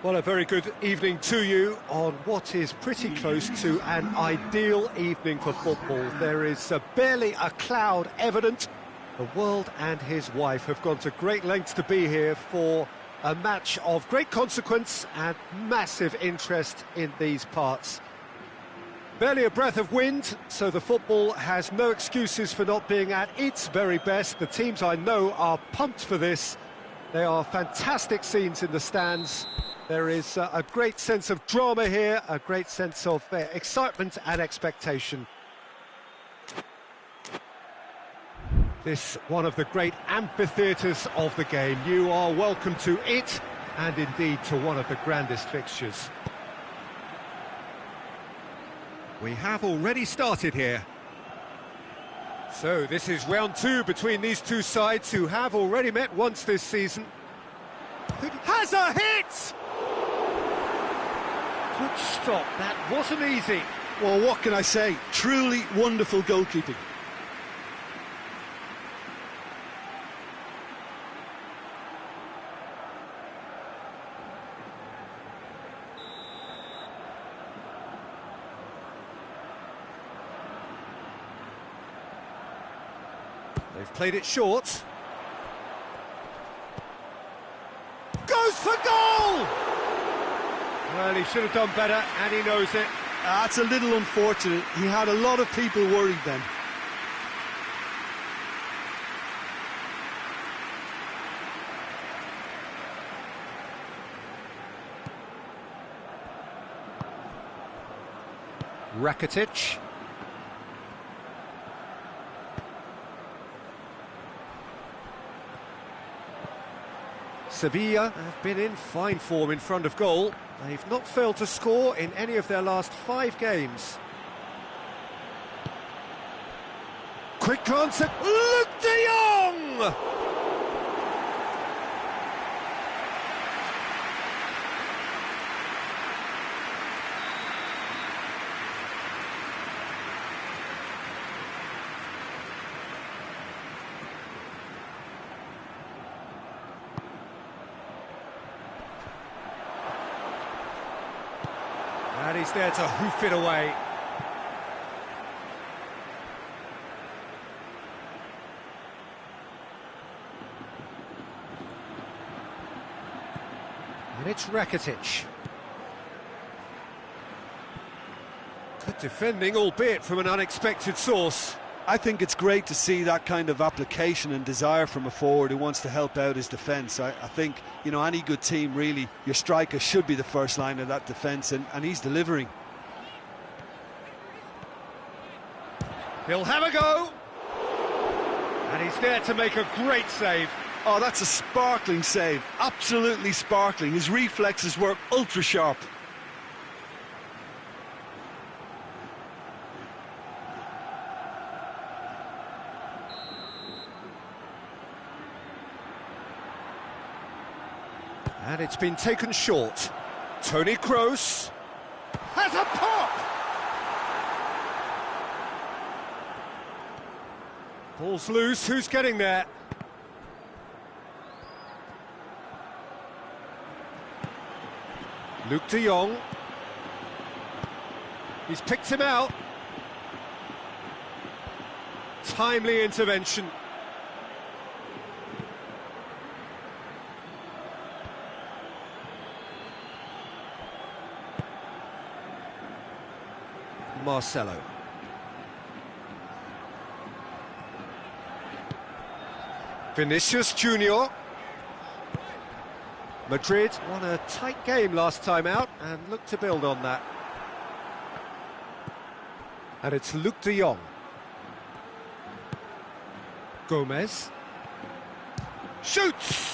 Well, a very good evening to you on what is pretty close to an ideal evening for football. There is barely a cloud evident. The world and his wife have gone to great lengths to be here for a match of great consequence and massive interest in these parts. Barely a breath of wind, so the football has no excuses for not being at its very best. The teams I know are pumped for this. They are fantastic scenes in the stands. There is a great sense of drama here, a great sense of excitement and expectation. This one of the great amphitheatres of the game. You are welcome to it, and indeed to one of the grandest fixtures. We have already started here. So this is round two between these two sides who have already met once this season. Has a hit! Good stop, that wasn't easy. Well, what can I say? Truly wonderful goalkeeping. They've played it short. Goes for goal! Well, he should have done better, and he knows it. That's a little unfortunate. He had a lot of people worried then. Rakitic. Sevilla have been in fine form in front of goal. They've not failed to score in any of their last 5 games. Quick glance at Luke de Jong! And he's there to hoof it away. And it's Rakitic. Good defending, albeit from an unexpected source. I think it's great to see that kind of application and desire from a forward who wants to help out his defence. I think, you know, any good team, really, your striker should be the first line of that defence, and he's delivering. He'll have a go. And he's there to make a great save. Oh, that's a sparkling save. Absolutely sparkling. His reflexes were ultra sharp. And it's been taken short. Toni Kroos has a pop! Ball's loose, who's getting there? Luke de Jong. He's picked him out. Timely intervention. Marcelo. Vinicius Junior. Madrid won a tight game last time out and look to build on that. And it's Luke de Jong. Gomez. Shoots!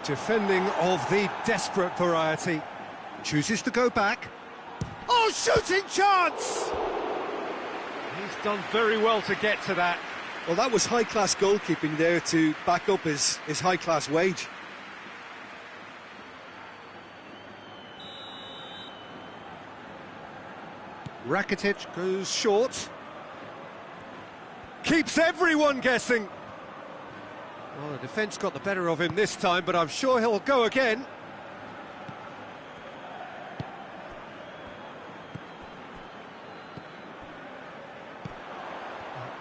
Defending of the desperate variety. Chooses to go back. Oh, shooting chance! He's done very well to get to that. Well, that was high-class goalkeeping there to back up his high-class wage. Rakitic goes short. Keeps everyone guessing. Well, the defence got the better of him this time, but I'm sure he'll go again.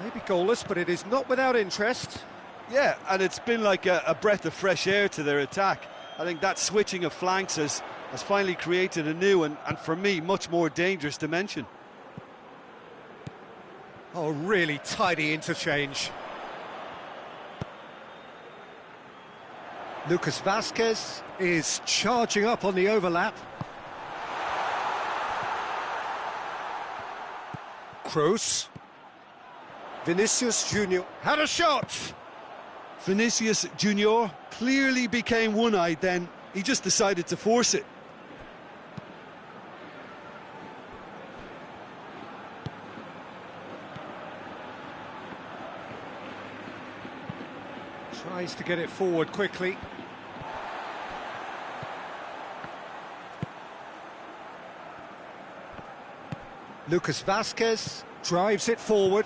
Maybe goalless, but it is not without interest. Yeah, and it's been like a breath of fresh air to their attack. I think that switching of flanks has finally created a new and for me, much more dangerous dimension. Oh, really tidy interchange. Lucas Vazquez is charging up on the overlap. Kroos. Vinicius Junior had a shot. Vinicius Junior clearly became one-eyed then. He just decided to force it. Tries to get it forward quickly. Lucas Vazquez drives it forward.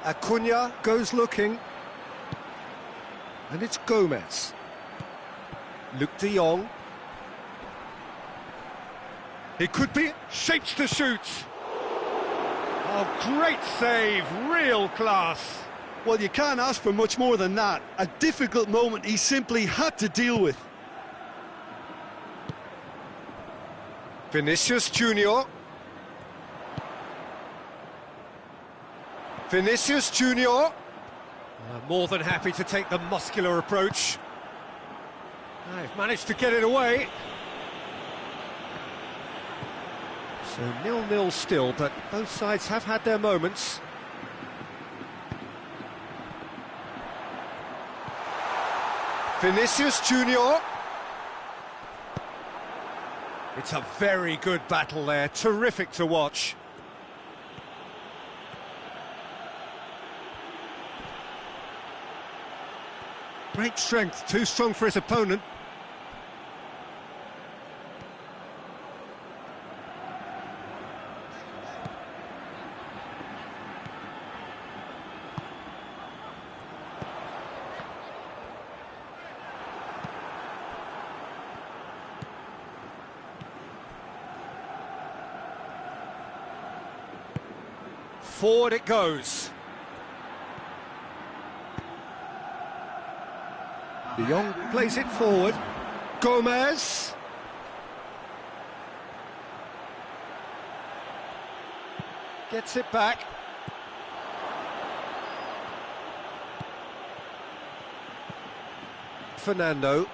Acuna goes looking. And it's Gomez. Luke de Jong. It could be shaped to shoot. Oh, great save, real class. Well, you can't ask for much more than that. A difficult moment he simply had to deal with. Vinicius Junior. Vinicius Junior. More than happy to take the muscular approach. They've managed to get it away. So 0-0 still, but both sides have had their moments. Vinicius Junior. It's a very good battle there, terrific to watch. Great strength, too strong for his opponent. Forward it goes. De Jong plays it forward. Gomez. Gets it back. FERNANDO.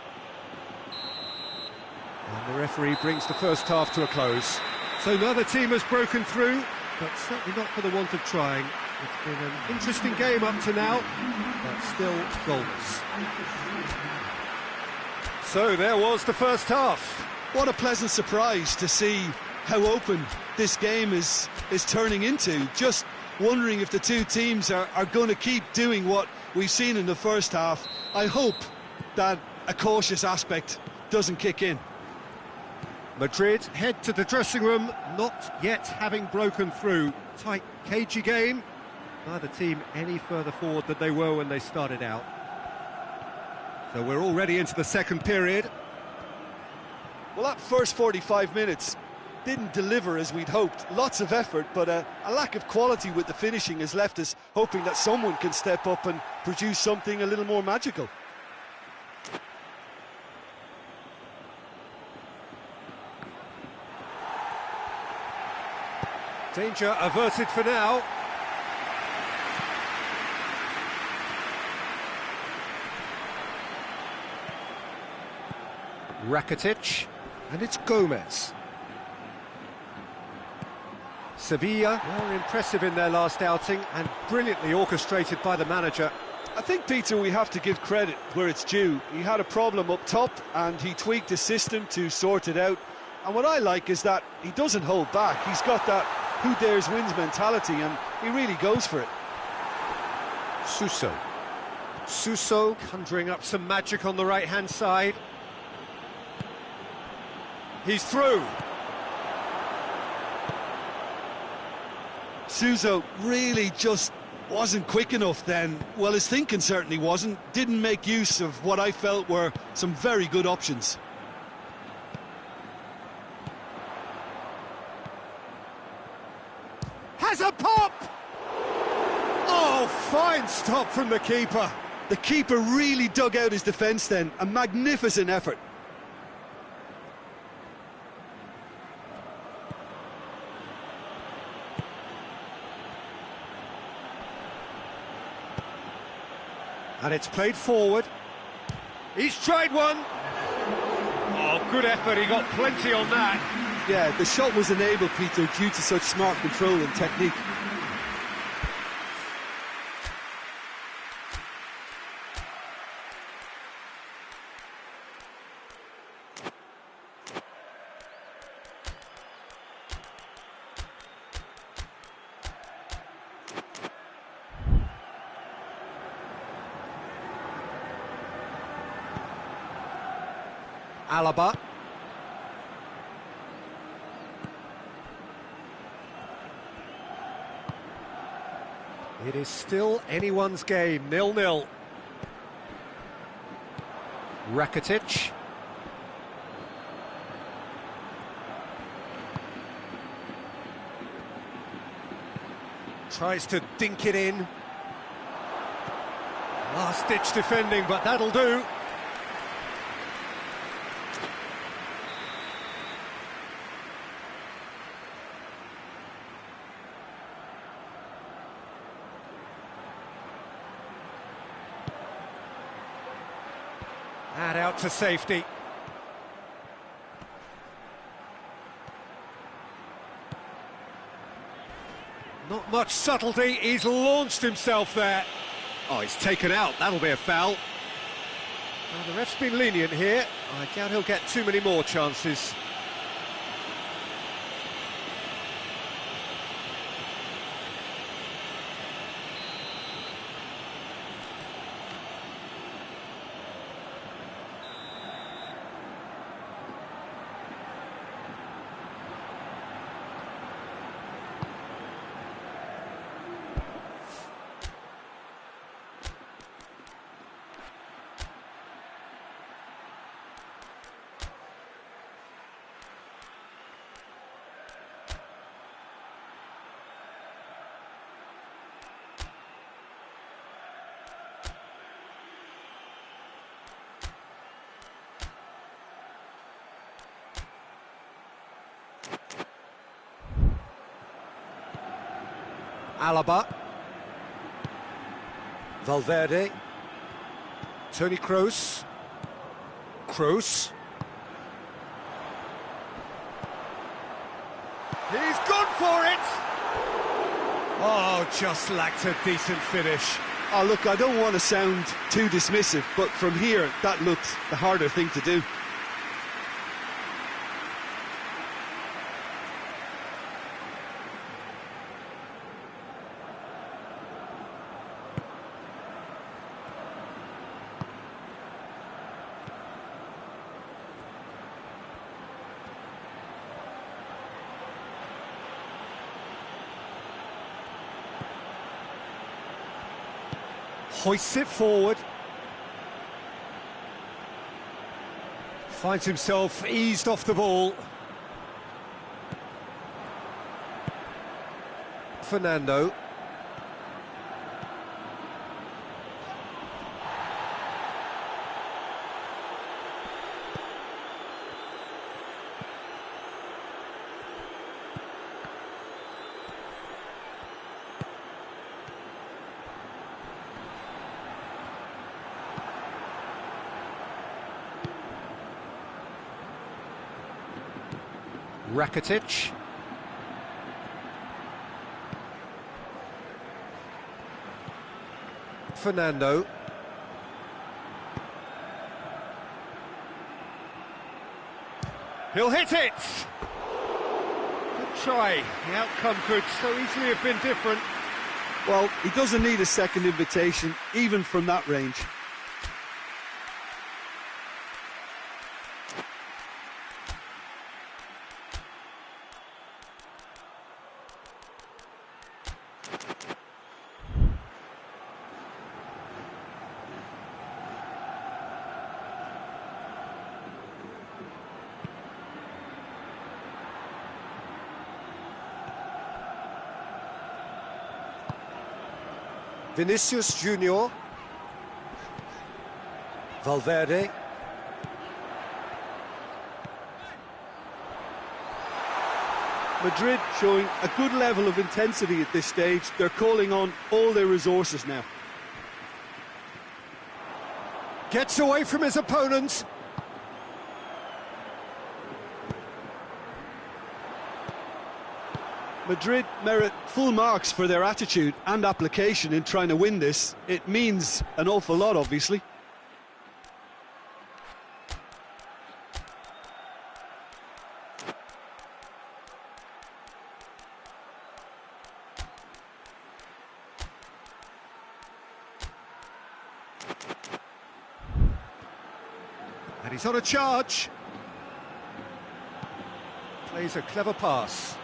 And the referee brings the first half to a close. So neither team has broken through, but certainly not for the want of trying. It's been an interesting game up to now, but still goalless. So there was the first half. What a pleasant surprise to see how open this game is turning into. Just wondering if the two teams are going to keep doing what we've seen in the first half. I hope that a cautious aspect doesn't kick in. Madrid head to the dressing room, not yet having broken through. Tight, cagey game. Neither team any further forward than they were when they started out. So we're already into the second period. Well, that first 45 minutes didn't deliver as we'd hoped. Lots of effort, but a lack of quality with the finishing has left us hoping that someone can step up and produce something a little more magical. Danger averted for now. Rakitic, and it's Gomez. Sevilla were impressive in their last outing and brilliantly orchestrated by the manager. I think, Peter, we have to give credit where it's due. He had a problem up top and he tweaked the system to sort it out. And what I like is that he doesn't hold back. He's got that who dares wins mentality and he really goes for it. Suso. Suso conjuring up some magic on the right-hand side. He's through. Suso really just wasn't quick enough then. Well, his thinking certainly wasn't. Didn't make use of what I felt were some very good options. Has a pop! Oh, fine stop from the keeper. The keeper really dug out his defence then. A magnificent effort. And it's played forward. He's tried one. Oh, good effort. He got plenty on that. Yeah, the shot was enabled, Peter, due to such smart control and technique. Alaba. It is still anyone's game, 0-0. Rakitic. Tries to dink it in. Last-ditch defending, but that'll do. And out to safety. Not much subtlety, he's launched himself there. Oh, he's taken out, that'll be a foul. Now, the ref's been lenient here. I doubt he'll get too many more chances. Alaba. Valverde. Toni Kroos. Kroos. He's gone for it! Oh, just lacked a decent finish. Oh, look, I don't want to sound too dismissive, but from here, that looked the harder thing to do. Hoists it forward. Finds himself eased off the ball. FERNANDO. Rakitic. FERNANDO. He'll hit it! Good try. The outcome could so easily have been different. Well, he doesn't need a second invitation, even from that range. Vinicius Junior. Valverde. Madrid showing a good level of intensity at this stage. They're calling on all their resources now. Gets away from his opponents. Madrid merit full marks for their attitude and application in trying to win this. It means an awful lot, obviously. And he's on a charge. Plays a clever pass.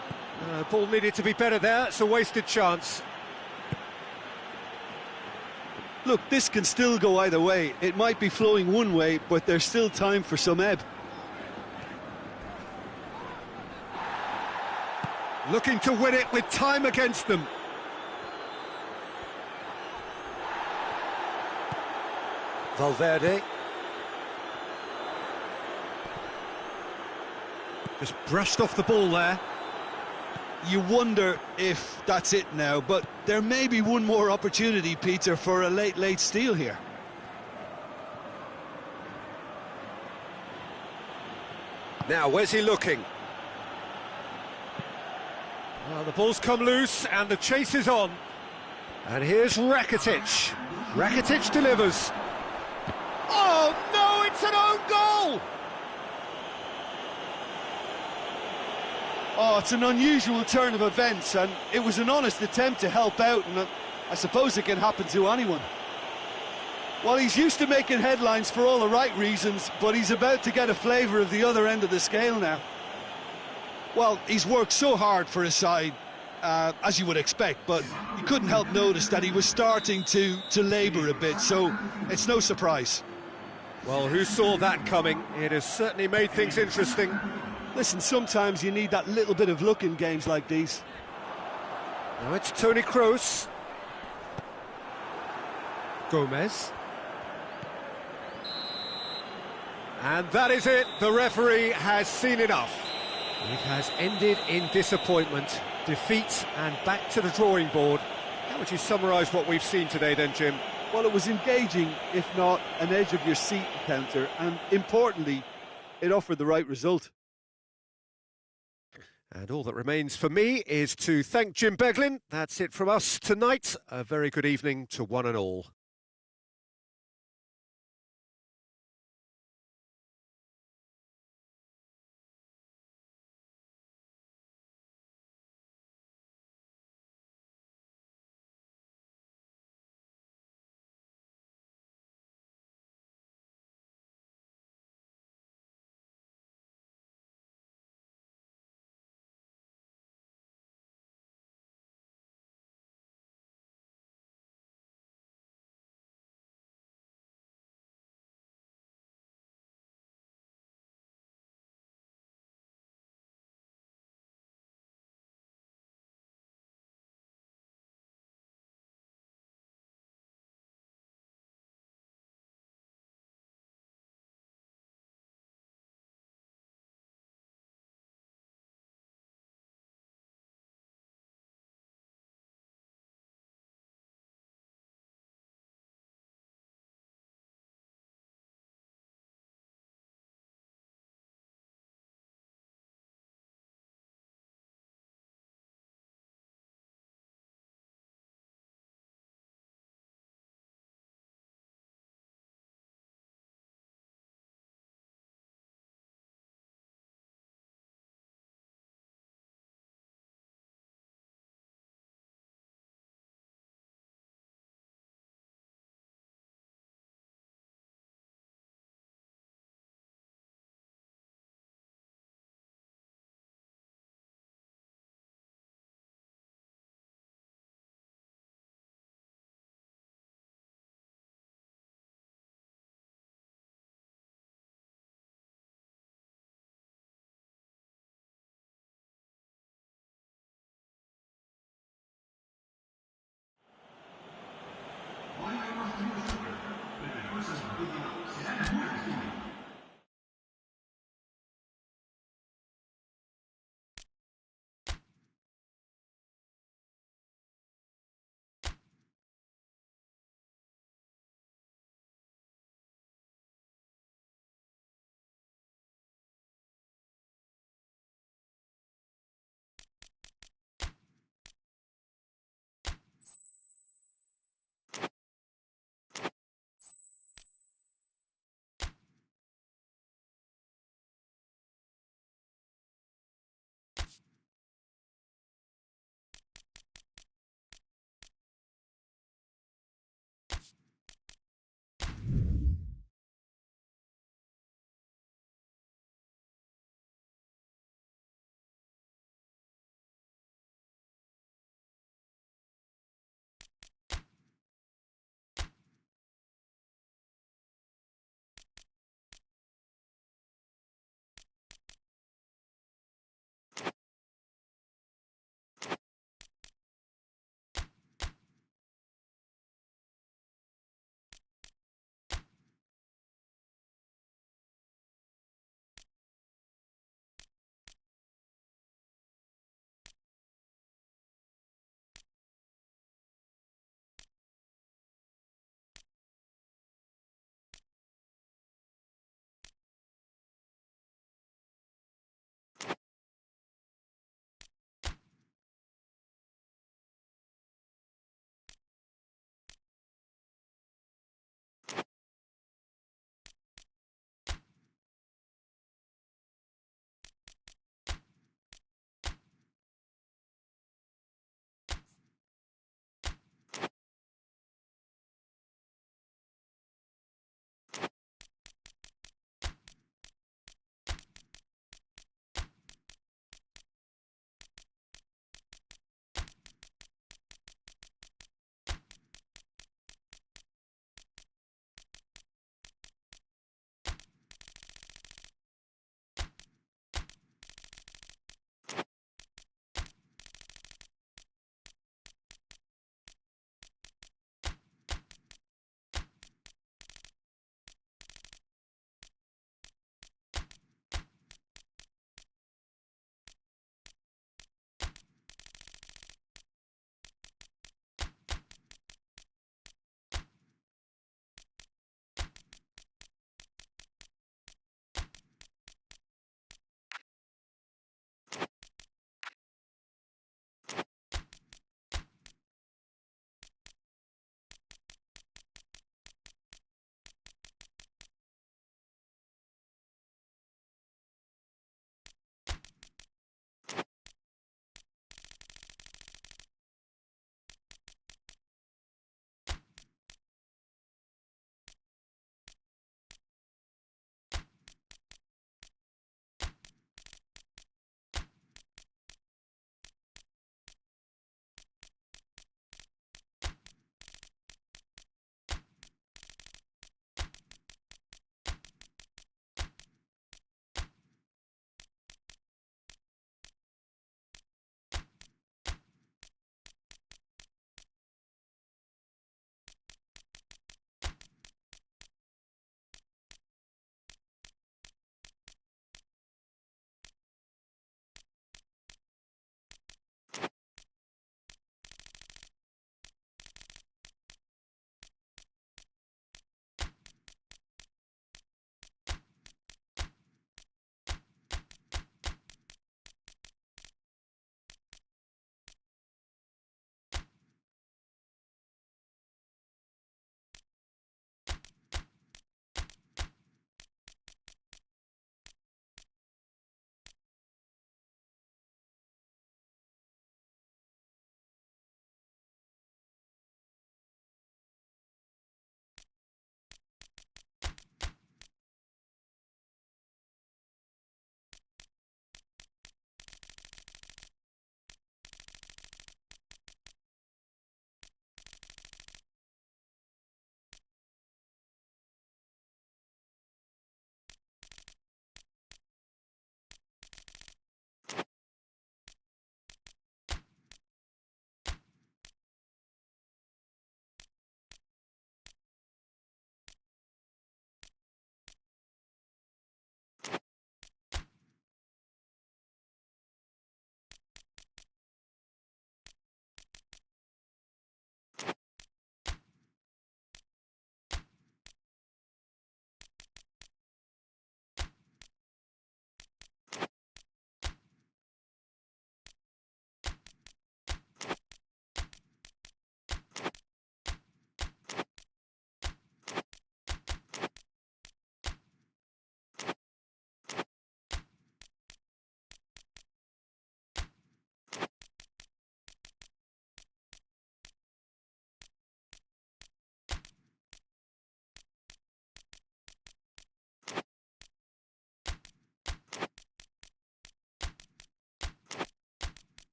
Ball needed to be better there. It's a wasted chance. Look, this can still go either way. It might be flowing one way, but there's still time for some ebb. Looking to win it with time against them. Valverde. Just brushed off the ball there. You wonder if that's it now, but there may be one more opportunity, Peter, for a late steal here. Now, where's he looking? Well, the ball's come loose and the chase is on. And here's Rakitic. Rakitic delivers. Oh, no, it's an own goal! Oh, it's an unusual turn of events, and it was an honest attempt to help out, and I suppose it can happen to anyone. Well, he's used to making headlines for all the right reasons, but he's about to get a flavour of the other end of the scale now. Well, he's worked so hard for his side, as you would expect, but you couldn't help notice that he was starting to labour a bit, so it's no surprise. Well, who saw that coming? It has certainly made things interesting. Listen, sometimes you need that little bit of luck in games like these. Now it's Toni Kroos. Gomez. And that is it. The referee has seen enough. It has ended in disappointment, defeat, and back to the drawing board. How would you summarise what we've seen today then, Jim? Well, it was engaging, if not an edge-of-your-seat encounter, and importantly, it offered the right result. And all that remains for me is to thank Jim Beglin. That's it from us tonight. A very good evening to one and all.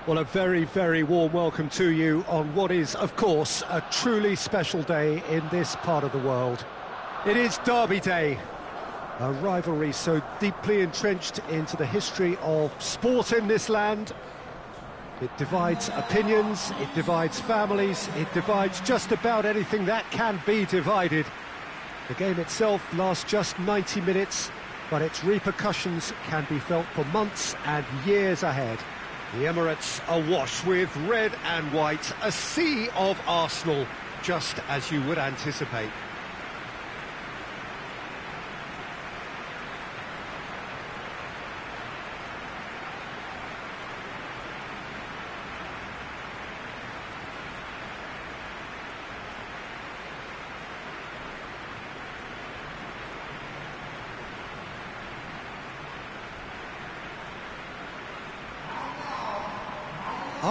Well, a very, very warm welcome to you on what is, of course, a truly special day in this part of the world. It is Derby Day, a rivalry so deeply entrenched into the history of sport in this land. It divides opinions, it divides families, it divides just about anything that can be divided. The game itself lasts just 90 minutes, but its repercussions can be felt for months and years ahead. The Emirates awash with red and white, a sea of Arsenal, just as you would anticipate.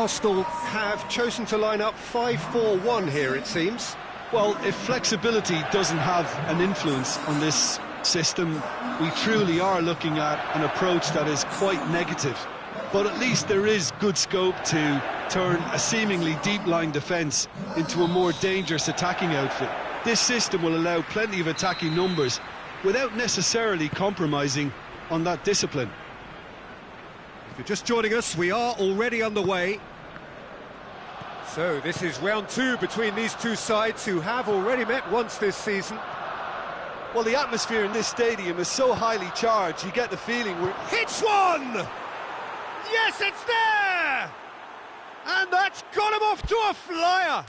Arsenal have chosen to line up 5-4-1 here, it seems. Well, if flexibility doesn't have an influence on this system, we truly are looking at an approach that is quite negative. But at least there is good scope to turn a seemingly deep-line defence into a more dangerous attacking outfit. This system will allow plenty of attacking numbers without necessarily compromising on that discipline. If you're just joining us, we are already underway. So this is round two between these two sides who have already met once this season. Well, the atmosphere in this stadium is so highly charged, you get the feeling we're... Hits one! Yes, it's there! And that's got him off to a flyer!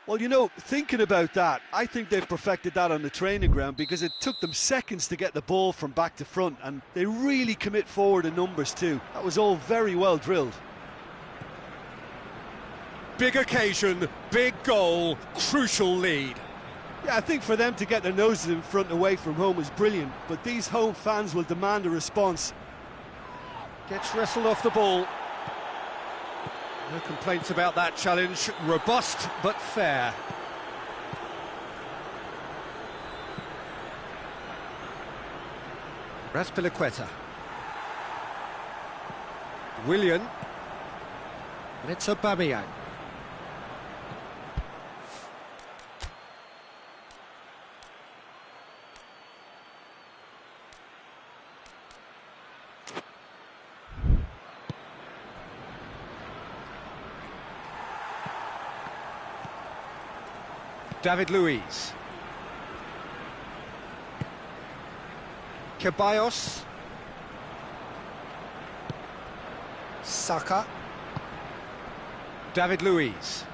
Well, you know, thinking about that, I think they've perfected that on the training ground because it took them seconds to get the ball from back to front, and they really commit forward in numbers too. That was all very well drilled. Big occasion, big goal, crucial lead. Yeah, I think for them to get their noses in front away from home is brilliant, but these home fans will demand a response. Gets wrestled off the ball. No complaints about that challenge. Robust but fair. Raspilicueta. Willian. And it's Aubameyang. David Luiz. Ceballos. Saka. David Luiz.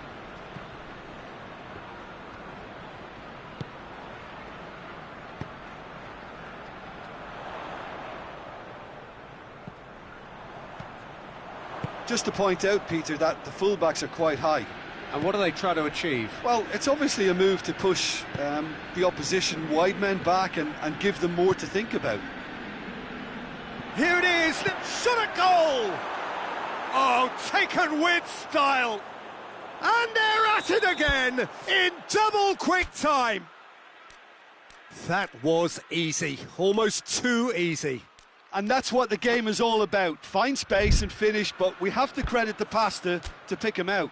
Just to point out, Peter, that the fullbacks are quite high. And what do they try to achieve? Well, it's obviously a move to push the opposition wide men back and give them more to think about. Here it is, shot at goal! Oh, taken with style! And they're at it again, in double quick time! That was easy, almost too easy. And that's what the game is all about. Find space and finish, but we have to credit the pasta to pick him out.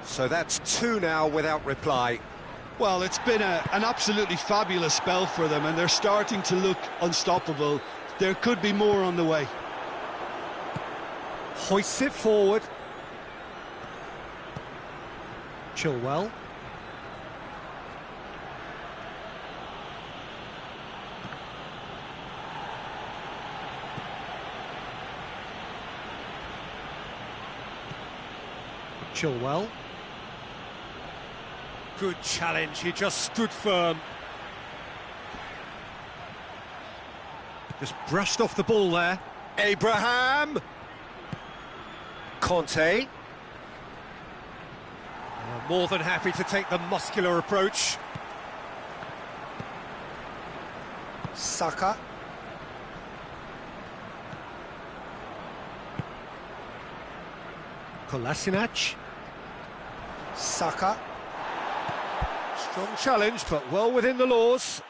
So that's two now without reply. Well, it's been an absolutely fabulous spell for them, and they're starting to look unstoppable. There could be more on the way. Hoists it forward. Chilwell. Chilwell. Good challenge, he just stood firm. Just brushed off the ball there. Abraham! Conte. More than happy to take the muscular approach. Saka. Kolasinac. Saka. Strong challenge, but well within the laws.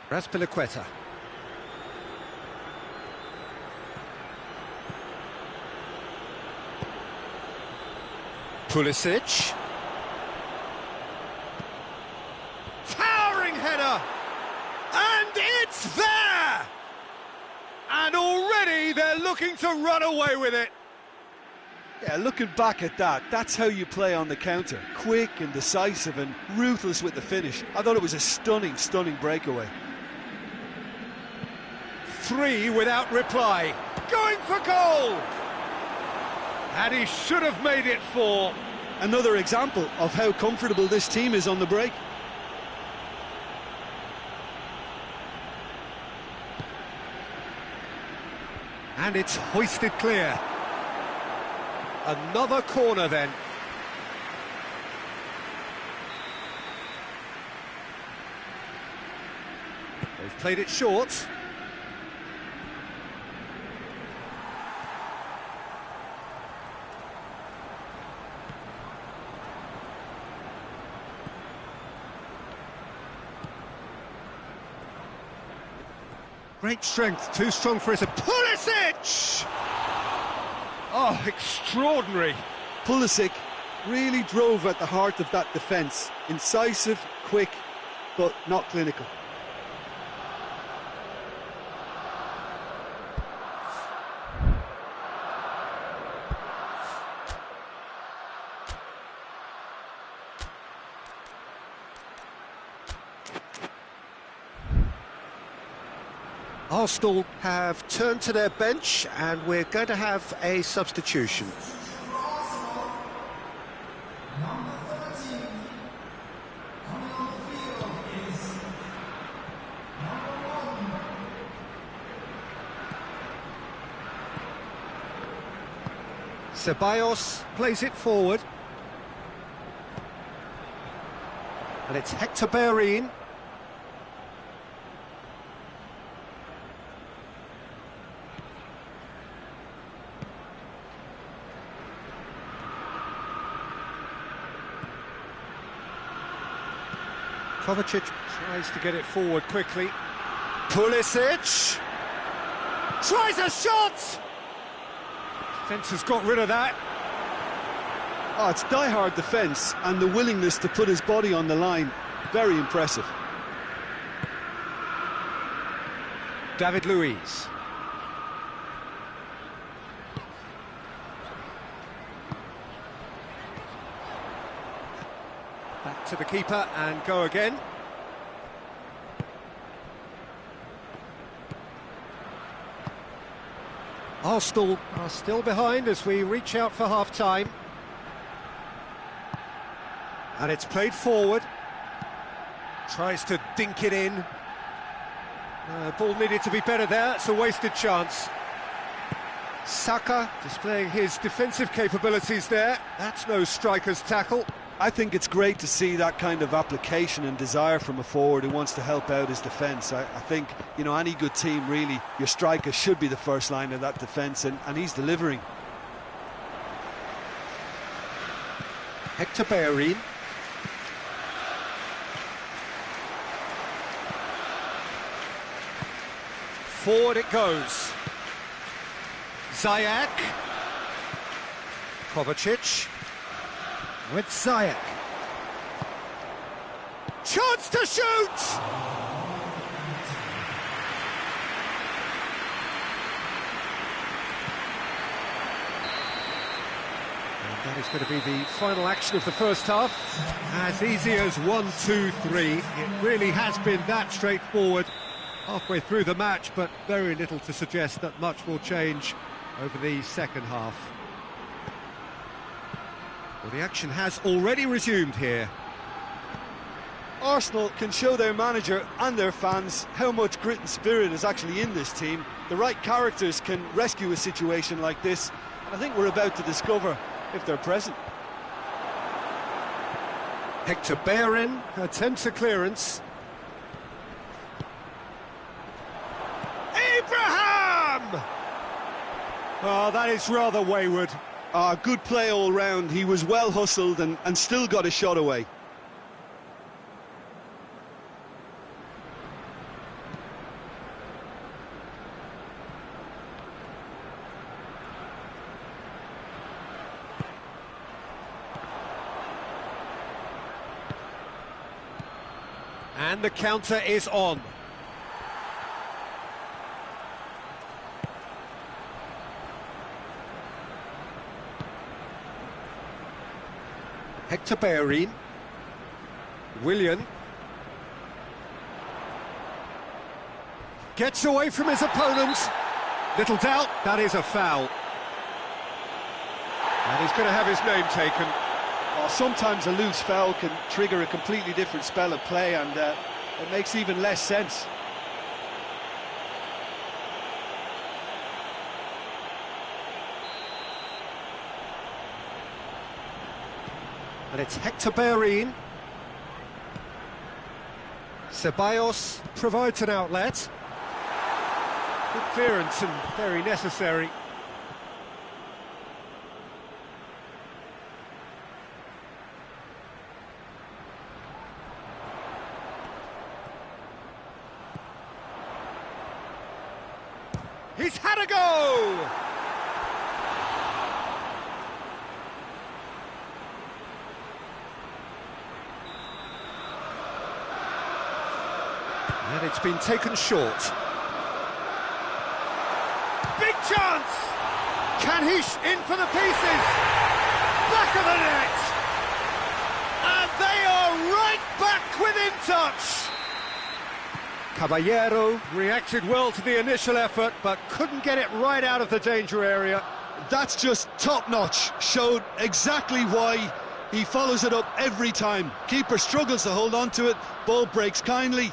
Raspilicueta. Pulisic. Towering header! And it's there! And already they're looking to run away with it. Yeah, looking back at that, that's how you play on the counter. Quick and decisive and ruthless with the finish. I thought it was a stunning, stunning breakaway. Three without reply. Going for goal! And he should have made it four. Another example of how comfortable this team is on the break. And it's hoisted clear. Another corner then. They've played it short. Great strength, too strong for his Pulisic! Oh, extraordinary. Pulisic really drove at the heart of that defence. Incisive, quick, but not clinical. Arsenal have turned to their bench and we're going to have a substitution. Ceballos plays it forward. And it's Hector Bellerin. Kovacic tries to get it forward quickly. Pulisic tries a shot! Defence has got rid of that. Oh, it's die-hard defence and the willingness to put his body on the line. Very impressive. David Luiz. Back to the keeper and go again. Arsenal are still behind as we reach out for half-time. And it's played forward. Tries to dink it in. Ball needed to be better there. It's a wasted chance. Saka displaying his defensive capabilities there. That's no striker's tackle. I think it's great to see that kind of application and desire from a forward who wants to help out his defence. I think, you know, any good team, really, your striker should be the first line of that defence, and he's delivering. Hector Bellerin. Forward it goes. Ziyech. Kovacic. With Ziyech. Chance to shoot! And that is going to be the final action of the first half. As easy as 1, 2, 3. It really has been that straightforward halfway through the match, but very little to suggest that much will change over the second half. Well, the action has already resumed here. Arsenal can show their manager and their fans how much grit and spirit is actually in this team. The right characters can rescue a situation like this, and I think we're about to discover if they're present. Hector Bellerin attempts a clearance. Abraham! Oh, that is rather wayward. Good play all round. He was well hustled and still got a shot away. And the counter is on. Hector Bellerin. Willian. Gets away from his opponent. Little doubt, that is a foul. And he's going to have his name taken. Sometimes a loose foul can trigger a completely different spell of play, and it makes even less sense. And it's Hector Bellerin. Ceballos provides an outlet. Good clearance and very necessary. He's had a go! And it's been taken short. Big chance! Can he in for the pieces? Back of the net! And they are right back within touch! Caballero reacted well to the initial effort, but couldn't get it right out of the danger area. That's just top-notch. Showed exactly why he follows it up every time. Keeper struggles to hold on to it, ball breaks kindly.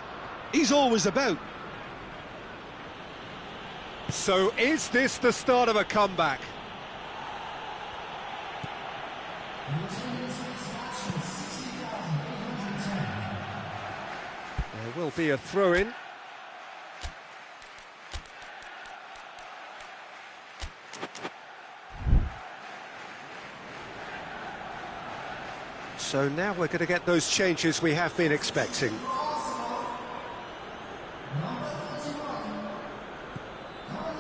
He's always about. So is this the start of a comeback? There will be a throw-in. So now we're going to get those changes we have been expecting.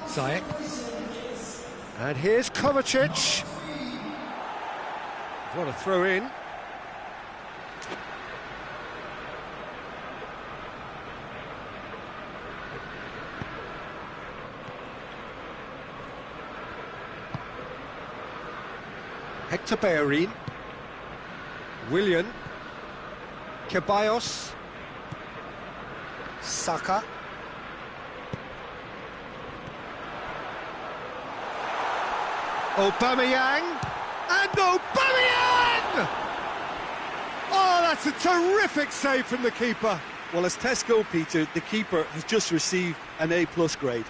Zajek. And here's Kovacic. What a throw in. Hector Bellerin. Willian. Ceballos. Saka. Aubameyang, and Aubameyang! Oh, that's a terrific save from the keeper. Well, as tests go, Peter, the keeper has just received an A+ grade.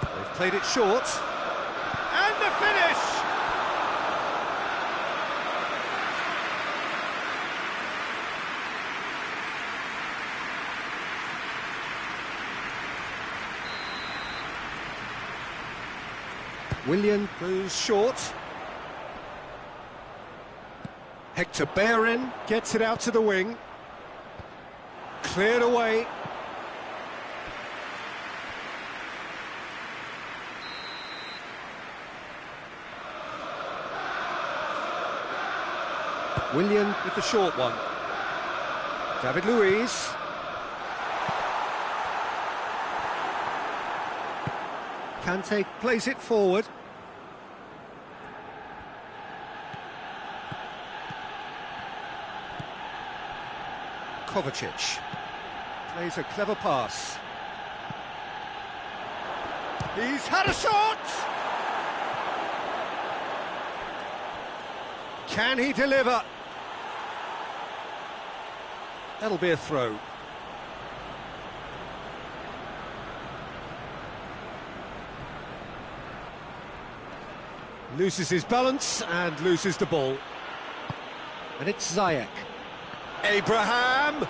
They've played it short, and the finish! Willian goes short. Hector Bellerin gets it out to the wing. Cleared away. Willian with the short one. David Luiz. Kante plays it forward. Kovacic plays a clever pass. He's had a shot! Can he deliver? That'll be a throw. Loses his balance and loses the ball. And it's Zajek. Abraham!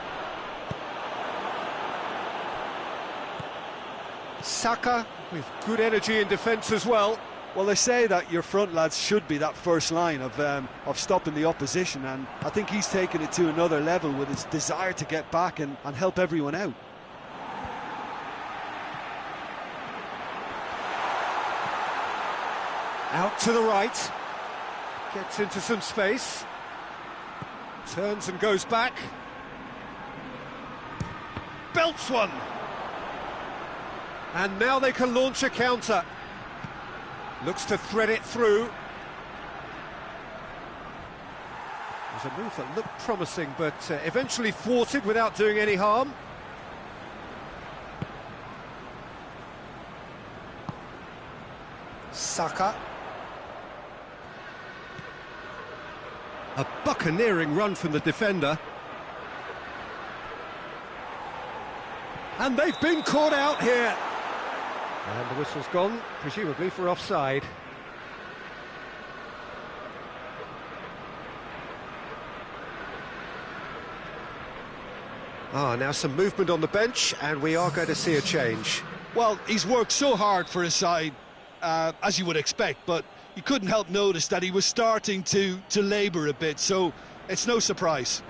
Saka with good energy in defence as well. Well, they say that your front lads should be that first line of stopping the opposition, and I think he's taken it to another level with his desire to get back and help everyone out. Out to the right, gets into some space, turns and goes back, belts one, and now they can launch a counter. Looks to thread it through. There's a move that looked promising, but eventually thwarted without doing any harm. Saka. A buccaneering run from the defender. And they've been caught out here. And the whistle's gone, presumably for offside. Now some movement on the bench, and we are going to see a change. Well, he's worked so hard for his side, as you would expect, but you couldn't help notice that he was starting to labour a bit, so it's no surprise.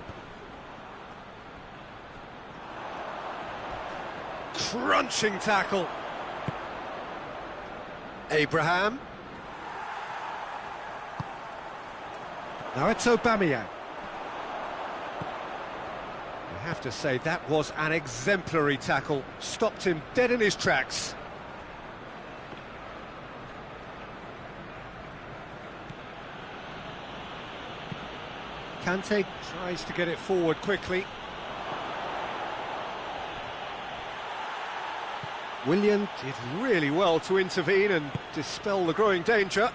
Crunching tackle. Abraham. Now it's Aubameyang. I have to say that was an exemplary tackle. Stopped him dead in his tracks. Kante tries to get it forward quickly. Willian did really well to intervene and dispel the growing danger.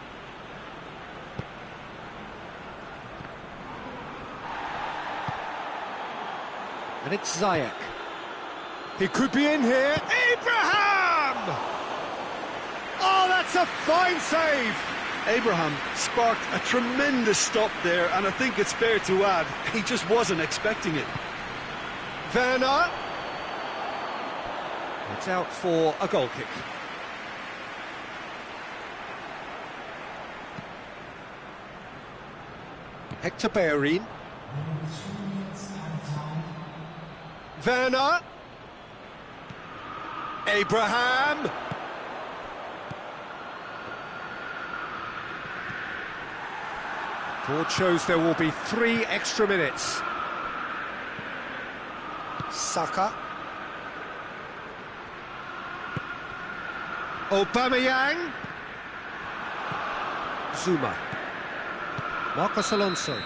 And it's Zajek. He could be in here. Abraham! Oh, that's a fine save! Abraham sparked a tremendous stop there, and I think it's fair to add, he just wasn't expecting it. Werner. It's out for a goal kick. Hector Bellerin. Werner. Abraham. Board shows there will be 3 extra minutes. Saka. Aubameyang. Zuma. Marcos Alonso.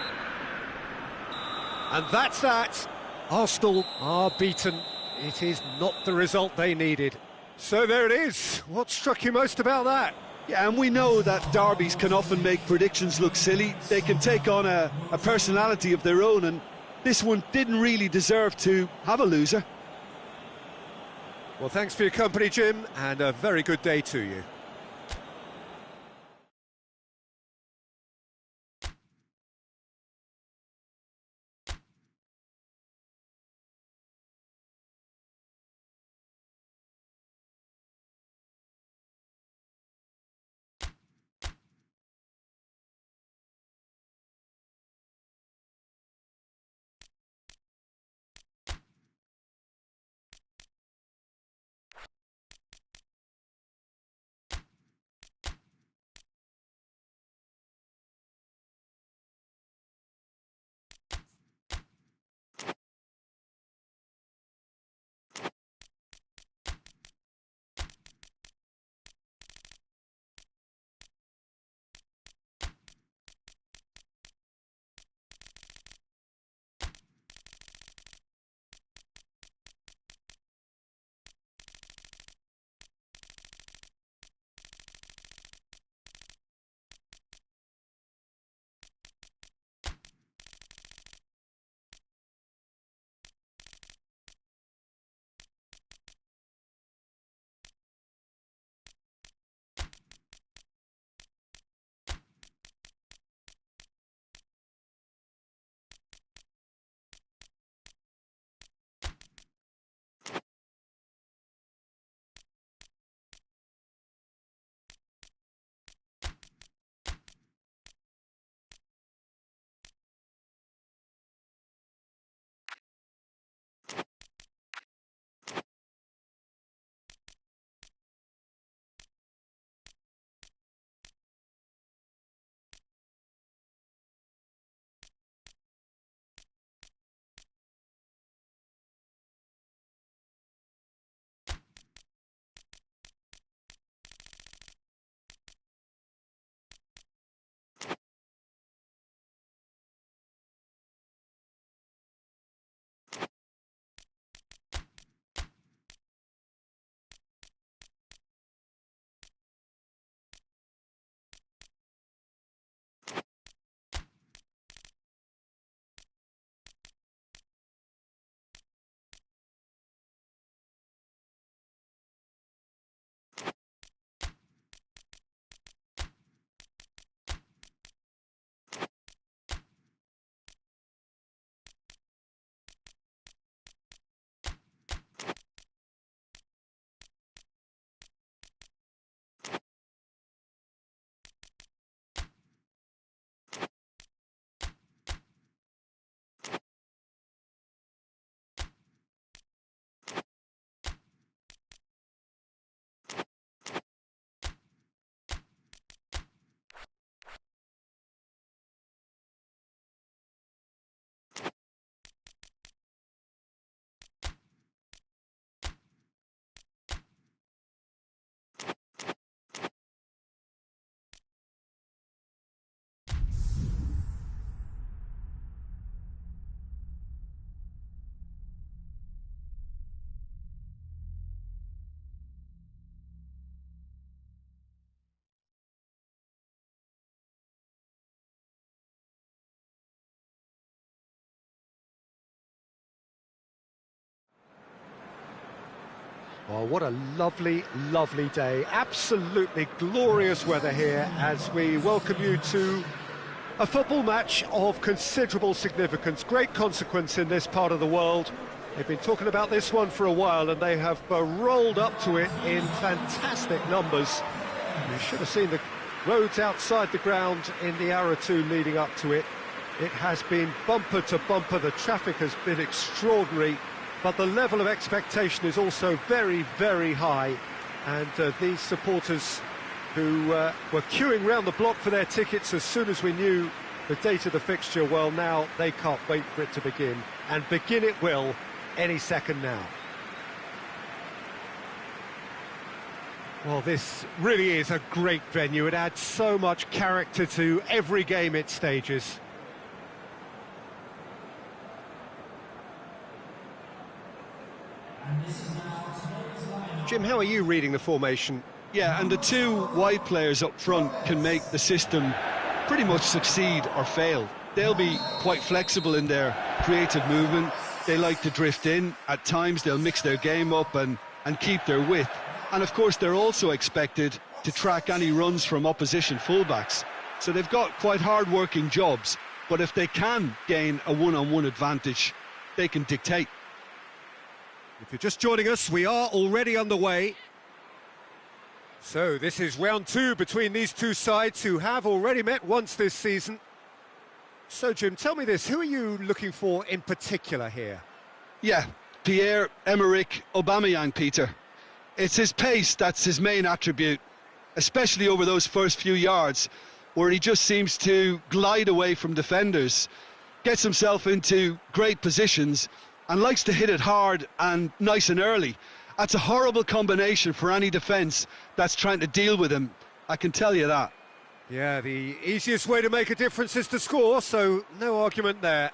And that's that. Arsenal are beaten. It is not the result they needed. So there it is. What struck you most about that? Yeah, and we know that derbies can often make predictions look silly. They can take on a personality of their own, and this one didn't really deserve to have a loser. Well, thanks for your company, Jim, and a very good day to you. Oh, what a lovely, lovely day. Absolutely glorious weather here as we welcome you to a football match of considerable significance, great consequence in this part of the world. They've been talking about this one for a while, and they have rolled up to it in fantastic numbers. You should have seen the roads outside the ground in the hour or two leading up to it. It has been bumper to bumper. The traffic has been extraordinary, but the level of expectation is also very, very high. And these supporters who were queuing round the block for their tickets as soon as we knew the date of the fixture, well, now they can't wait for it to begin. And begin it will any second now. Well, this really is a great venue. It adds so much character to every game it stages. Jim, how are you reading the formation? Yeah, and the two wide players up front can make the system pretty much succeed or fail. They'll be quite flexible in their creative movement. They like to drift in. At times they'll mix their game up and keep their width. And of course they're also expected to track any runs from opposition fullbacks. So they've got quite hard-working jobs, but if they can gain a one-on-one advantage, they can dictate. If you're just joining us, we are already underway. So this is round two between these two sides who have already met once this season. So, Jim, tell me this, who are you looking for in particular here? Yeah, Pierre-Emerick Aubameyang, Peter. It's his pace that's his main attribute, especially over those first few yards, where he just seems to glide away from defenders, gets himself into great positions, and likes to hit it hard and nice and early. That's a horrible combination for any defence that's trying to deal with him, I can tell you that. Yeah, the easiest way to make a difference is to score, so no argument there.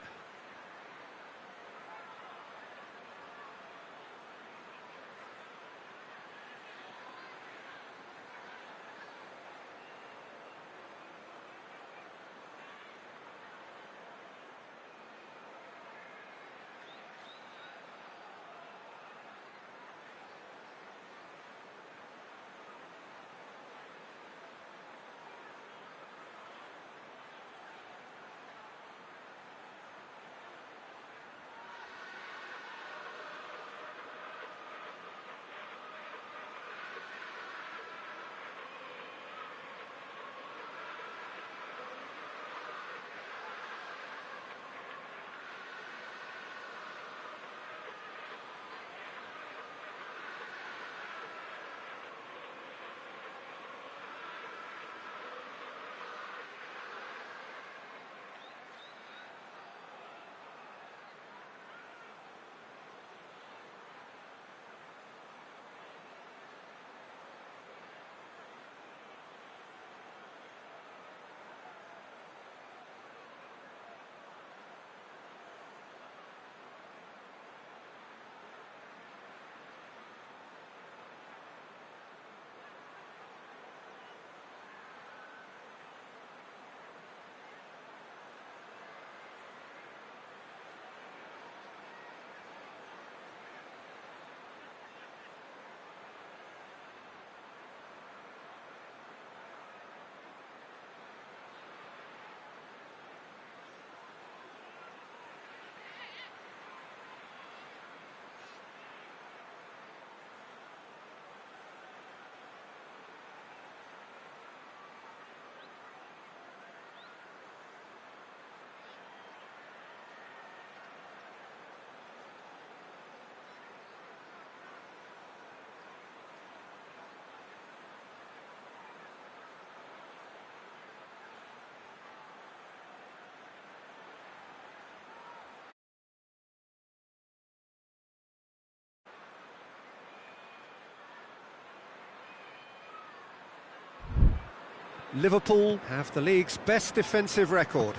Liverpool have the league's best defensive record.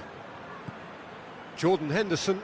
Jordan Henderson.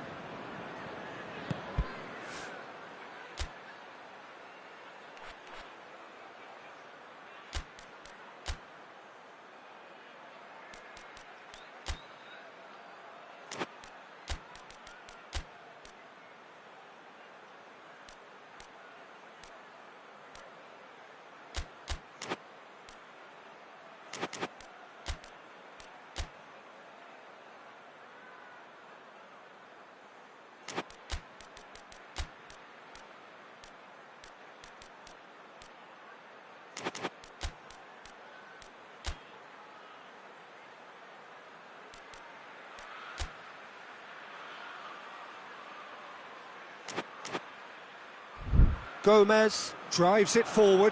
Gomez drives it forward.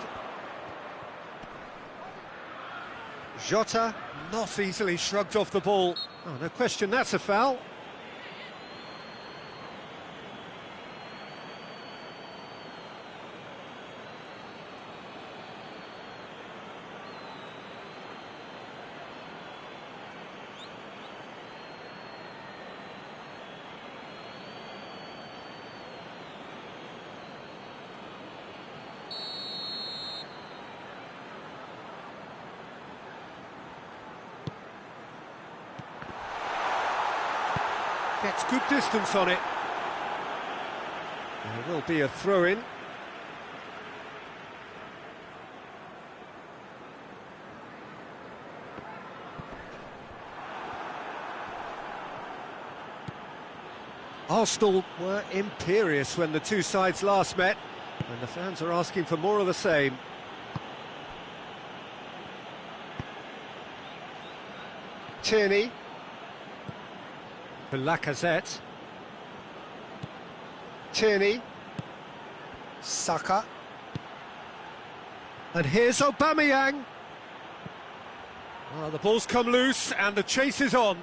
Jota not easily shrugged off the ball. Oh, no question, that's a foul. Gets good distance on it. There will be a throw-in. Arsenal were imperious when the two sides last met, and the fans are asking for more of the same. Tierney. Lacazette. Tierney. Saka. And here's Aubameyang. Well, the ball's come loose and the chase is on.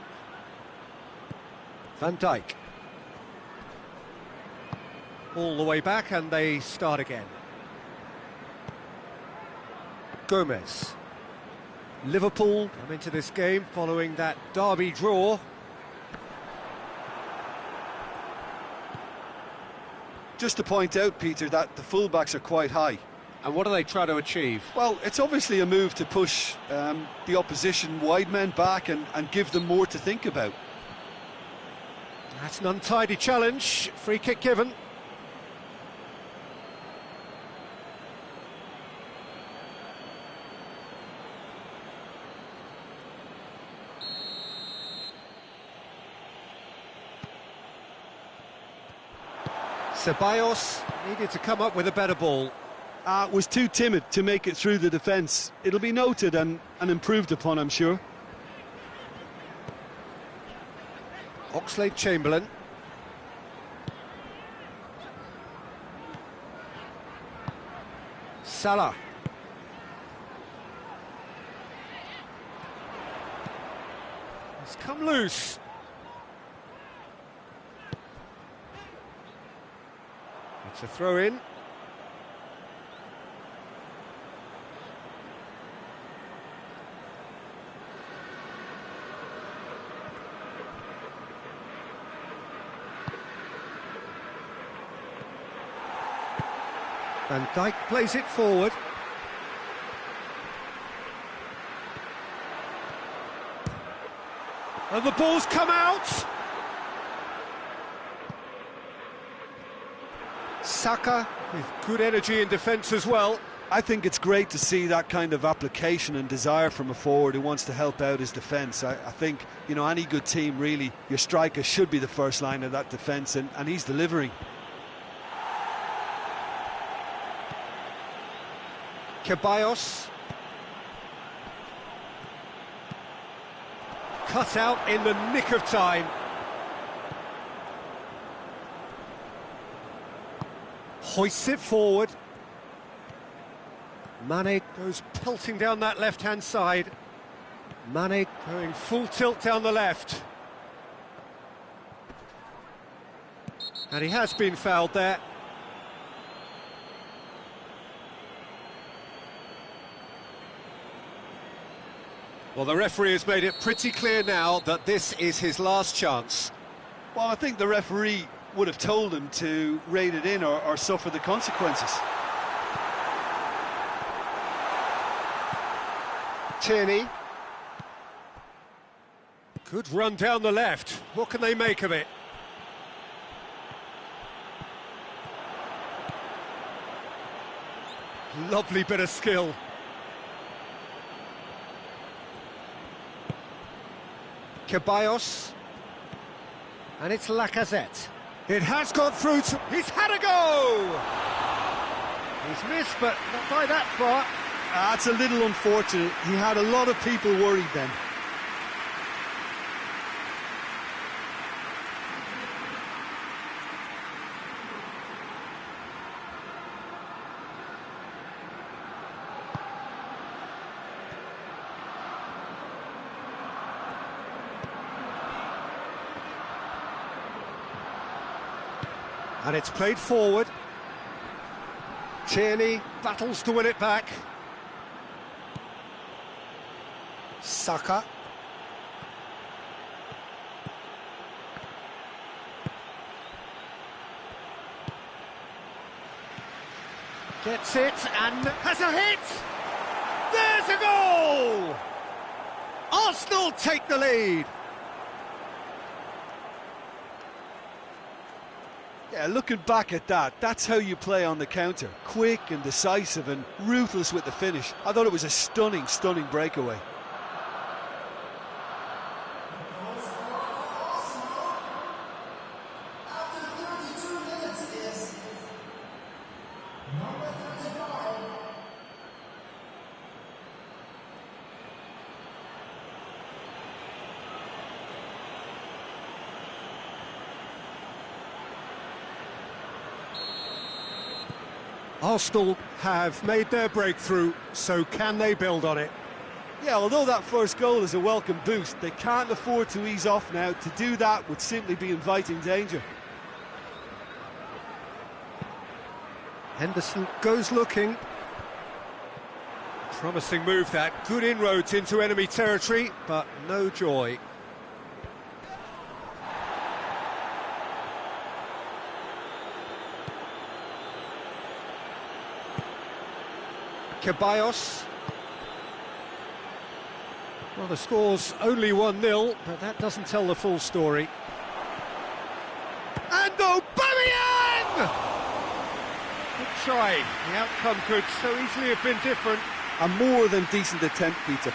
Van Dijk. All the way back and they start again. Gomez. Liverpool come into this game following that derby draw. Just to point out, Peter, that the fullbacks are quite high. And what do they try to achieve? Well, it's obviously a move to push the opposition wide men back and give them more to think about. That's an untidy challenge. Free kick given. Ceballos needed to come up with a better ball. Was too timid to make it through the defence. It'll be noted and improved upon, I'm sure. Oxlade-Chamberlain. Salah. It's come loose. It's a throw-in. Van Dijk plays it forward. And the ball's come out! Saka with good energy in defence as well. I think it's great to see that kind of application and desire from a forward who wants to help out his defence. I think, you know, any good team, really, your striker should be the first line of that defence, and he's delivering. Ceballos. Cut out in the nick of time. Hoists it forward. Mane goes pelting down that left-hand side. Mane going full tilt down the left. And he has been fouled there. Well, the referee has made it pretty clear now that this is his last chance. Well, I think the referee would have told him to rate it in or suffer the consequences. Tierney. Good run down the left. What can they make of it? Lovely bit of skill. Ceballos. And it's Lacazette. It has gone through to... He's had a go! He's missed, but not by that far. That's a little unfortunate. He had a lot of people worried then. And it's played forward. Tierney battles to win it back. Saka. Gets it and has a hit! There's a goal! Arsenal take the lead! Yeah, looking back at that, that's how you play on the counter. Quick and decisive and ruthless with the finish. I thought it was a stunning, stunning breakaway. Arsenal have made their breakthrough, so can they build on it? Yeah, although that first goal is a welcome boost, they can't afford to ease off now. To do that would simply be inviting danger. Henderson goes looking. Promising move that. Good inroads into enemy territory, but no joy. Ceballos. Well, the score's only 1-0, but that doesn't tell the full story. And Aubameyang! Good try. The outcome could so easily have been different. A more than decent attempt, Peter.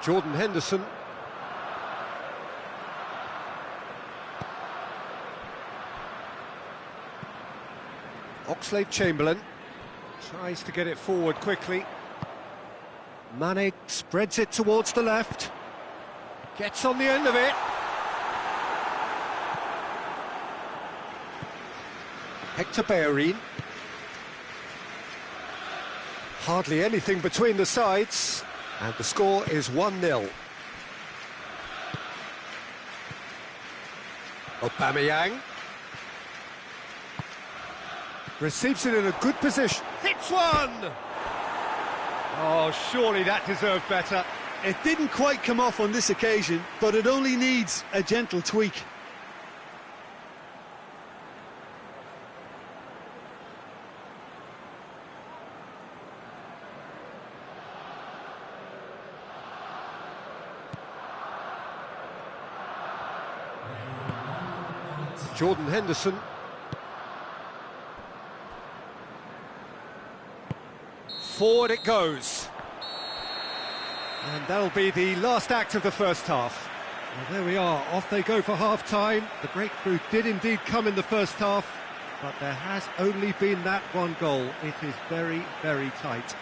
Jordan Henderson. Oxlade-Chamberlain tries to get it forward quickly. Mane spreads it towards the left. Gets on the end of it. Hector Bellerin. Hardly anything between the sides. And the score is 1-0. Aubameyang receives it in a good position. Hits one! Oh, surely that deserved better. It didn't quite come off on this occasion, but it only needs a gentle tweak. Jordan Henderson. Forward it goes. And that'll be the last act of the first half. Well, there we are, off they go for half-time. The breakthrough did indeed come in the first half, but there has only been that one goal. It is very, very tight.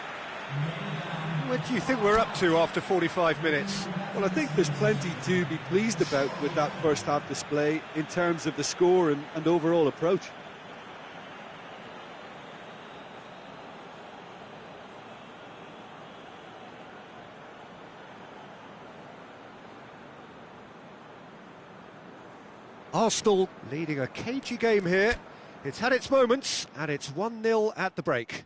What do you think we're up to after 45 minutes? Well, I think there's plenty to be pleased about with that first half display in terms of the score and overall approach. Arsenal leading a cagey game here. It's had its moments, and it's 1-0 at the break.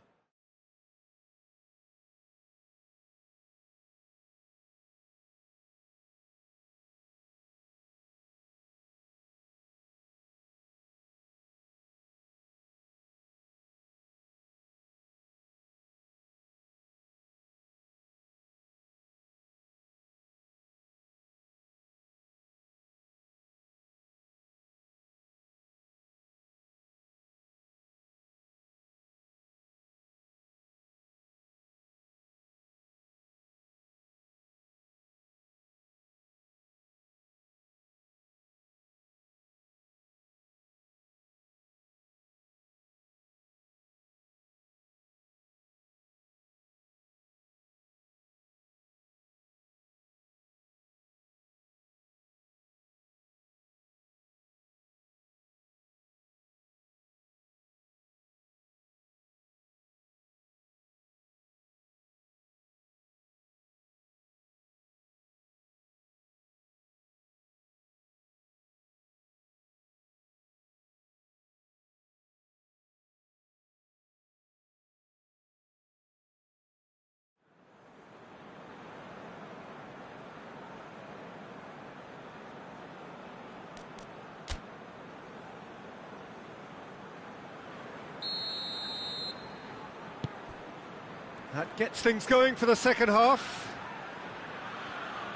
That gets things going for the second half.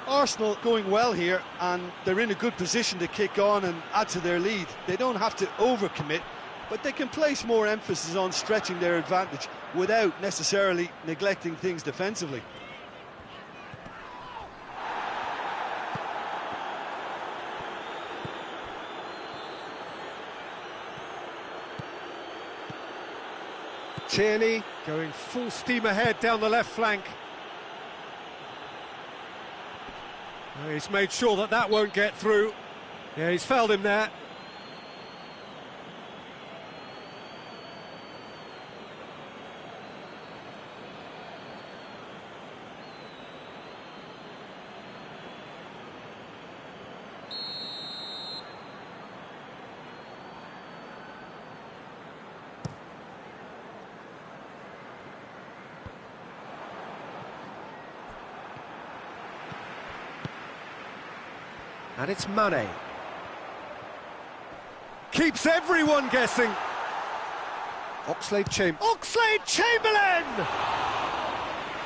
Arsenal going well here, and they're in a good position to kick on and add to their lead. They don't have to overcommit, but they can place more emphasis on stretching their advantage without necessarily neglecting things defensively. Tierney going full steam ahead down the left flank. He's made sure that that won't get through. Yeah, he's fouled him there. And it's Mane. Keeps everyone guessing. Oxlade-Chamberlain.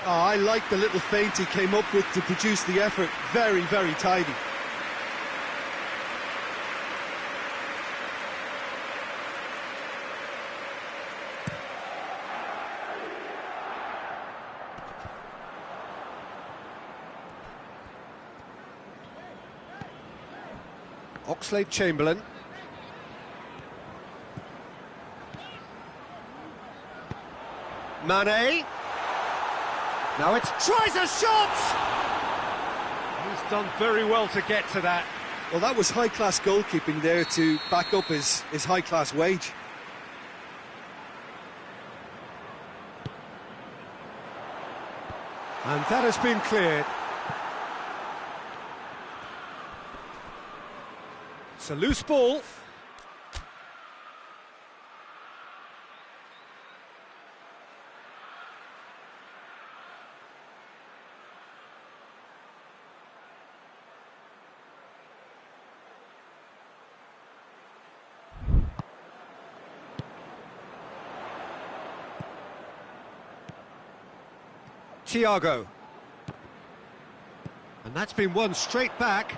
Oh, I like the little feint he came up with to produce the effort. Very, very tidy. Oxlade-Chamberlain. Mane. Now it's tries a shot! He's done very well to get to that. Well, that was high-class goalkeeping there to back up his high-class wage. And that has been cleared. It's a loose ball. Thiago. And that's been won straight back.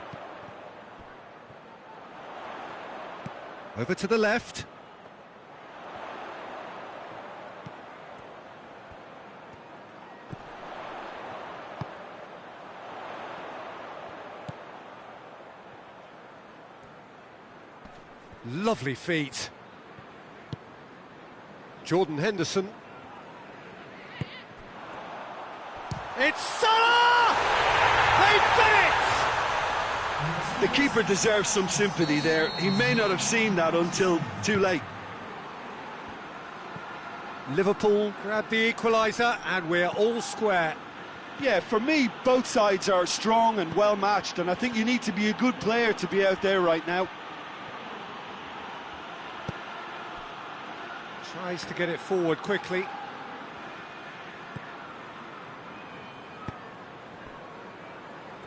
Over to the left. Lovely feet. Jordan Henderson. It's Salah! They've done it! The keeper deserves some sympathy there. He may not have seen that until too late. Liverpool grab the equaliser and we're all square. Yeah, for me, both sides are strong and well matched, and I think you need to be a good player to be out there right now. Tries to get it forward quickly.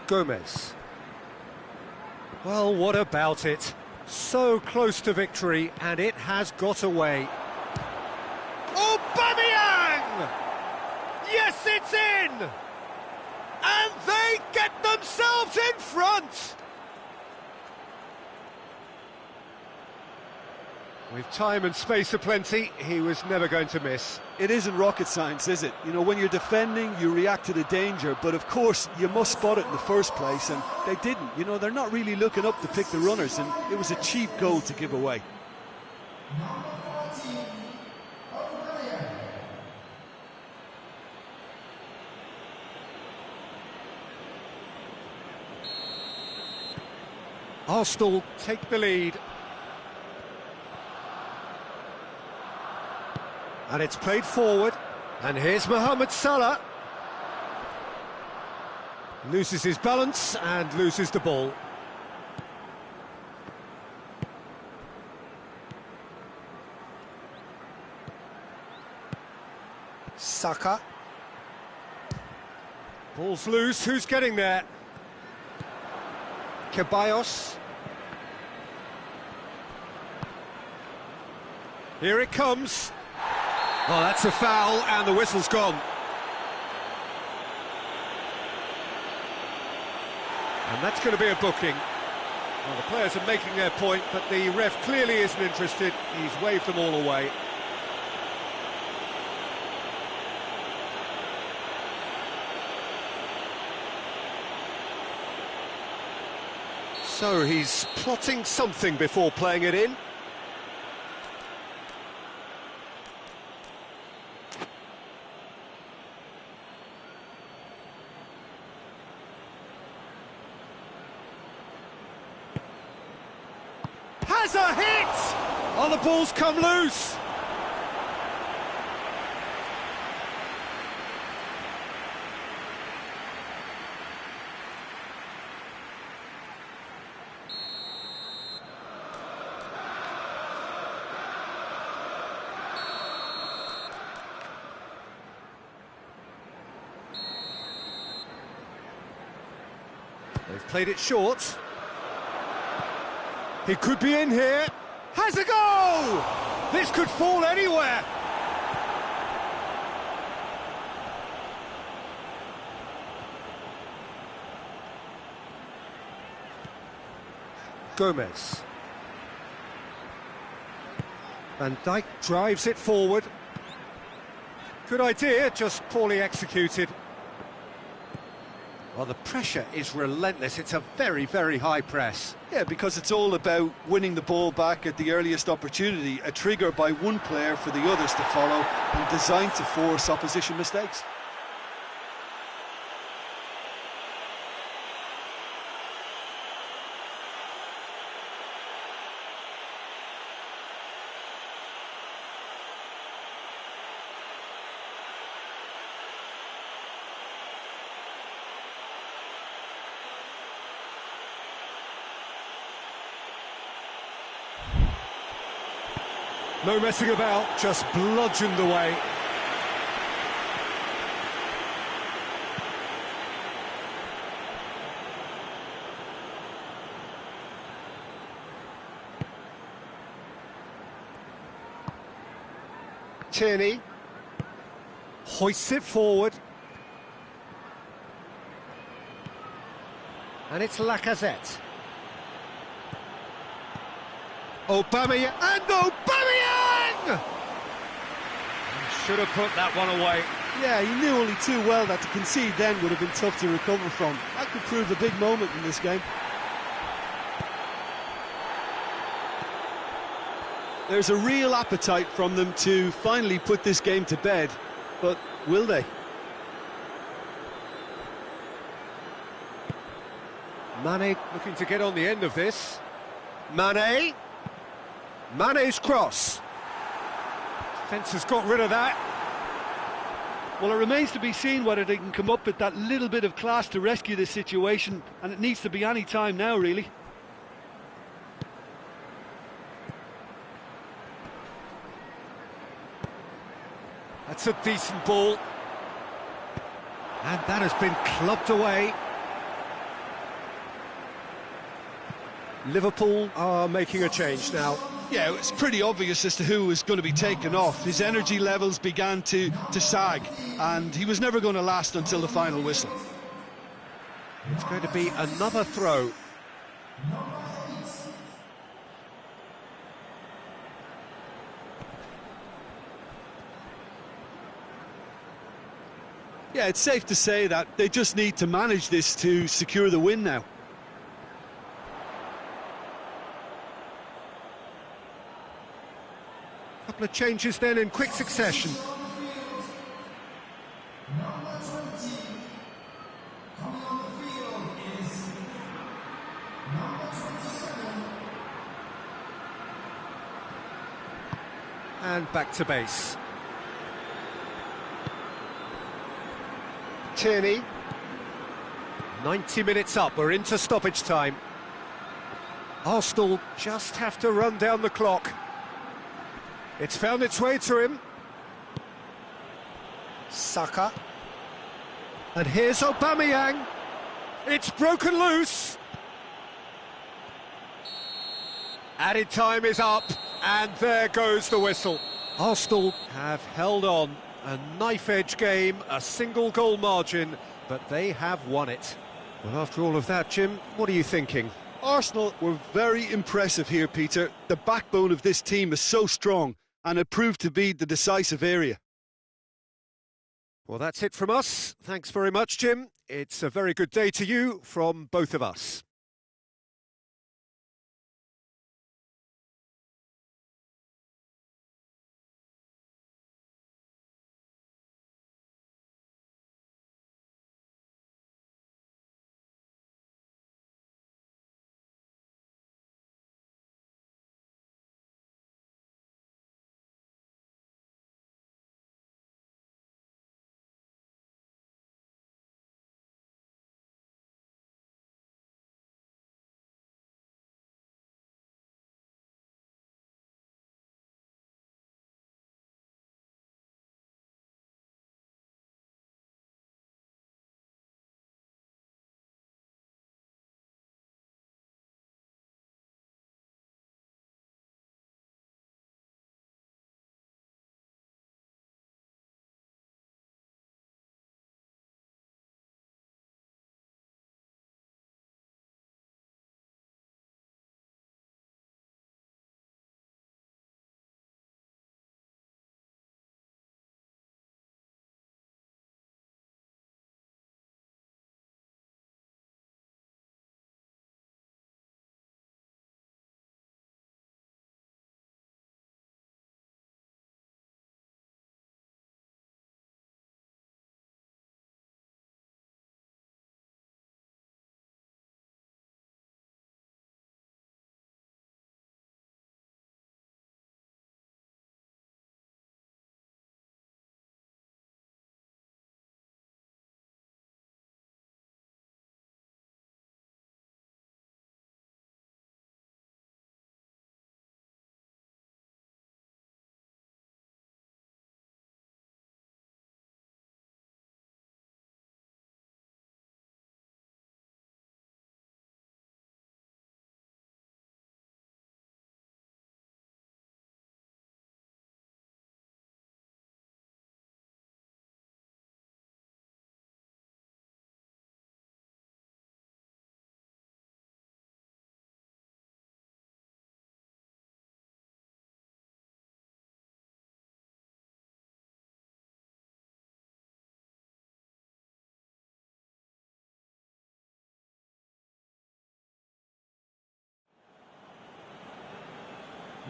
Gomez. Well, what about it? So close to victory, and it has got away. Aubameyang! Yes, it's in! And they get themselves in front! With time and space aplenty, he was never going to miss. It isn't rocket science, is it? You know, when you're defending, you react to the danger, but of course, you must spot it in the first place, and they didn't. You know, they're not really looking up to pick the runners, and it was a cheap goal to give away. Arsenal take the lead. And it's played forward, and here's Mohamed Salah. Loses his balance and loses the ball. Saka. Ball's loose, who's getting there? Ceballos. Here it comes. Oh, that's a foul, and the whistle's gone. And that's going to be a booking. Well, the players are making their point, but the ref clearly isn't interested. He's waved them all away. So he's plotting something before playing it in. Has a hit! Oh, the ball's come loose! They've played it short. He could be in here. Has a goal! This could fall anywhere. Gomez. Van Dijk drives it forward. Good idea, just poorly executed. Well, the pressure is relentless. It's a very, very high press. Yeah, because it's all about winning the ball back at the earliest opportunity, a trigger by one player for the others to follow and designed to force opposition mistakes. No messing about, just bludgeoned away. Tierney hoists it forward. And it's Lacazette. Aubameyang, and Aubameyang! Should have put that one away. Yeah, he knew only too well that to concede then would have been tough to recover from. That could prove a big moment in this game. There's a real appetite from them to finally put this game to bed, but will they? Mane looking to get on the end of this. Mane. Mane's cross. Defence has got rid of that. Well, it remains to be seen whether they can come up with that little bit of class to rescue this situation, and it needs to be any time now, really. That's a decent ball. And that has been clubbed away. Liverpool are making a change now. Yeah, it's pretty obvious as to who was going to be taken off. His energy levels began to sag, and he was never going to last until the final whistle. It's going to be another throw. Yeah, it's safe to say that they just need to manage this to secure the win now. Couple of changes then in quick succession. And back to base. Tierney. 90 minutes up, we're into stoppage time. Arsenal just have to run down the clock. It's found its way to him. Saka. And here's Aubameyang. It's broken loose. Added time is up, and there goes the whistle. Arsenal have held on. A knife-edge game, a single goal margin, but they have won it. Well, after all of that, Jim, what are you thinking? Arsenal were very impressive here, Peter. The backbone of this team is so strong, and it proved to be the decisive area. Well, that's it from us. Thanks very much, Jim. It's a very good day to you from both of us.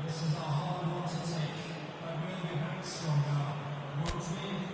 This is a hard one to take, but we'll be back stronger. Won't we?